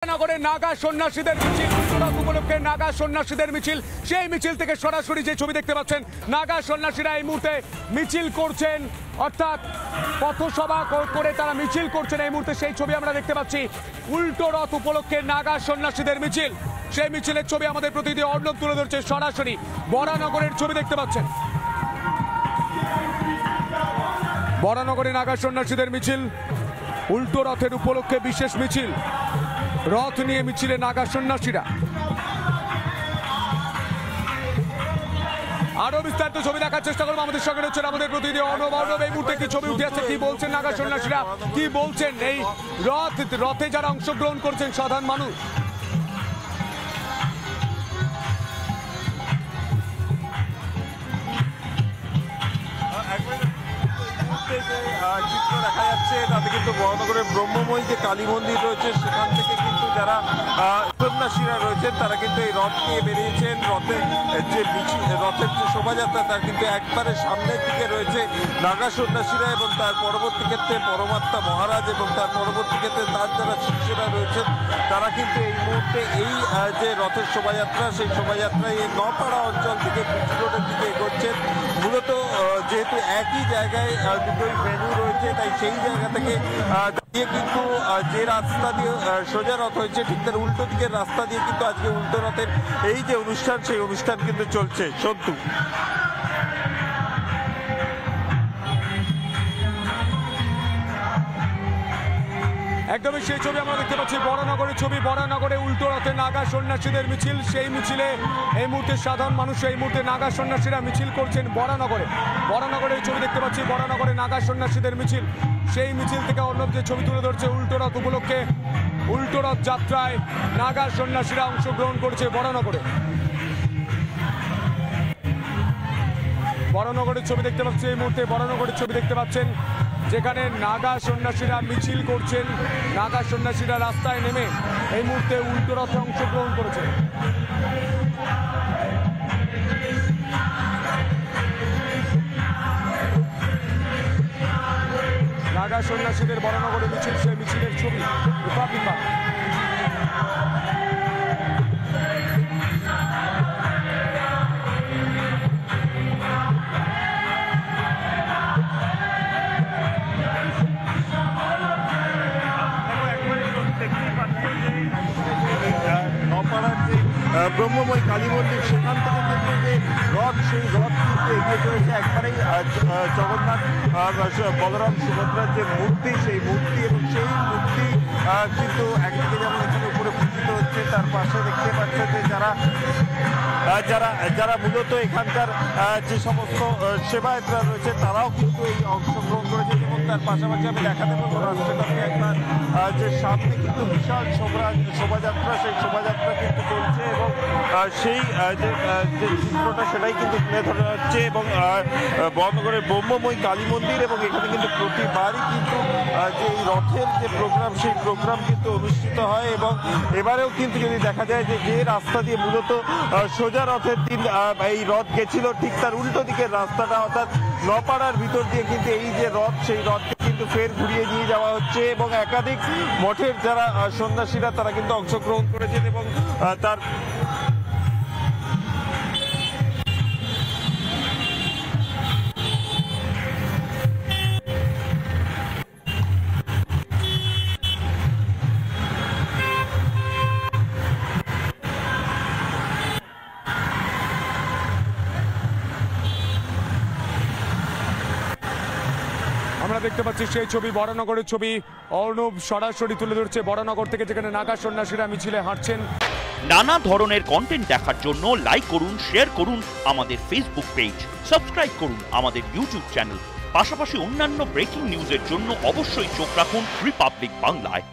নগরে নাগা সন্ন্যাসীদের মিছিল উত্তরক উপলক্ষে নাগা সন্ন্যাসীদের মিছিল সেই মিছিল থেকে সরাসরি যে ছবি দেখতে পাচ্ছেন নাগা সন্ন্যাসীরা এই মুহূর্তে মিছিল করছেন অর্থাৎ পথসভা করে তারা মিছিল করছেন এই মুহূর্তে সেই ছবি আমরা দেখতে পাচ্ছি উল্টো রথ উপলক্ষে নাগা সন্ন্যাসীদের মিছিল সেই মিছিলের ছবি আমাদের প্রতিনিধি অর্ণব তুলে ধরছে সরাসরি বরানগরের ছবি দেখতে পাচ্ছেন বরানগরে নাগা সন্ন্যাসীদের মিছিল উল্টো রথের উপলক্ষে বিশেষ মিছিল রথ নিয়ে মিছিলে নাগা সন্ন্যাসীরা আরো বিস্তারিত ছবি দেখার চেষ্টা করবো আমাদের সঙ্গে রয়েছেন আমাদের প্রতিনিধি অর্ণব এই মুহূর্তে কি ছবি উঠে আসছে কি বলছেন নাগা সন্ন্যাসীরা কি বলছেন এই রথে যারা অংশগ্রহণ করছেন সাধারণ মানুষ চিত্র দেখা যাচ্ছে তাতে কিন্তু বরানগরের ব্রহ্মময়ী যে কালী মন্দির রয়েছে সেখান থেকে কিন্তু যারা সন্ন্যাসীরা রয়েছেন তারা কিন্তু এই রথ নিয়ে বেরিয়েছেন রথের যে শোভাযাত্রা তার কিন্তু একবারে সামনের দিকে রয়েছে নাগা সন্ন্যাসীরা এবং তার পরবর্তী ক্ষেত্রে পরমাত্মা মহারাজ এবং তার পরবর্তী ক্ষেত্রে তার যারা শিষ্যরা রয়েছেন তারা কিন্তু এই মুহূর্তে এই যে রথের শোভাযাত্রা সেই শোভাযাত্রায় এই নপাড়া অঞ্চল থেকে বিচি রোডের দিকে এগোচ্ছেন মূলত যেহেতু একই জায়গায় দুটোই ভেন্যু রয়েছে তাই সেই জায়গা থেকে দাঁড়িয়ে কিন্তু যে রাস্তা দিয়ে সোজা রথ হয়েছে ঠিক তার উল্টো দিকের রাস্তা দিয়ে কিন্তু আজকে উল্টো রথের এই যে অনুষ্ঠান সেই অনুষ্ঠান কিন্তু চলছে সন্তু একদমই সেই ছবি আমরা দেখতে পাচ্ছি বরানগরের ছবি বরানগরে উল্টো রথে নাগা সন্ন্যাসীদের মিছিল সেই মিছিলে এই মুহূর্তে সাধারণ মানুষ এই মুহূর্তে নাগা সন্ন্যাসীরা মিছিল করছেন বরানগরের ছবি দেখতে পাচ্ছি বরানগরে নাগা সন্ন্যাসীদের মিছিল সেই মিছিল থেকে অর্ণব যে ছবি তুলে ধরছে উল্টো রথ উপলক্ষে উল্টো রথ যাত্রায় নাগা সন্ন্যাসীরা অংশগ্রহণ করছে বরানগরের ছবি দেখতে পাচ্ছি এই মুহূর্তে বরানগরের ছবি দেখতে পাচ্ছেন যেখানে নাগা সন্ন্যাসীরা মিছিল করছেন নাগা সন্ন্যাসীরা রাস্তায় নেমে এই মুহূর্তে উল্টো রথে অংশগ্রহণ করেছে নাগা সন্ন্যাসীদের বরানগরে মিছিল সেই মিছিলের ছবি রিপাবলিক বাংলা ব্রহ্মময় কালী মন্দির সেখান থেকে কিন্তু যে রথ সেই রথ কিন্তু এগিয়ে চলেছে একবারেই জগন্নাথ বলরাম সুভদ্রার যে মূর্তি সেই মূর্তি এবং সেই মূর্তি কিন্তু একদিকে যেমন এখানে উপরে পূজিত হচ্ছে তার পাশে দেখতে পাচ্ছে যে যারা মূলত এখানকার যে সমস্ত সেবায়তরা রয়েছে তারাও কিন্তু এই অংশগ্রহণ করেছে এবং তার পাশাপাশি আমি দেখাতে পারবো রাষ্ট্রপতি একবার যে সামনে কিন্তু বিশাল শোভাযাত্রা সেই শোভাযাত্রা কিন্তু চলছে এবং সেই যে চিত্রটা সেটাই কিন্তু তুলে ধরা হচ্ছে এবং বরানগরের ব্রহ্মময়ী কালী মন্দির এবং এখানে কিন্তু প্রতিবারই কিন্তু যে এই রথের যে প্রোগ্রাম সেই প্রোগ্রাম কিন্তু অনুষ্ঠিত হয় এবং এবারেও কিন্তু যদি দেখা যায় যে রাস্তা দিয়ে মূলত সোজা রথের দিন এই রথ গেছিল ঠিক তার উল্টো দিকের রাস্তাটা অর্থাৎ নপাড়ার ভিতর দিয়ে কিন্তু এই যে রথ সেই রথকে কিন্তু ফের ঘুরিয়ে নিয়ে যাওয়া হচ্ছে এবং একাধিক মঠের যারা সন্ন্যাসীরা তারা কিন্তু অংশগ্রহণ করেছেন এবং তার আমরা দেখতে পাচ্ছি সেই ছবি বরানগরের ছবি অর্ণব সরাসরি তুলে ধরছে বরানগর থেকে যেখানে নাগা সন্ন্যাসীরা মিছিলে হাঁটছেন নানা ধরনের কন্টেন্ট দেখার জন্য লাইক করুন শেয়ার করুন আমাদের ফেসবুক পেজ সাবস্ক্রাইব করুন আমাদের ইউটিউব চ্যানেল পাশাপাশি অন্যান্য ব্রেকিং নিউজের জন্য অবশ্যই চোখ রাখুন রিপাবলিক বাংলায়।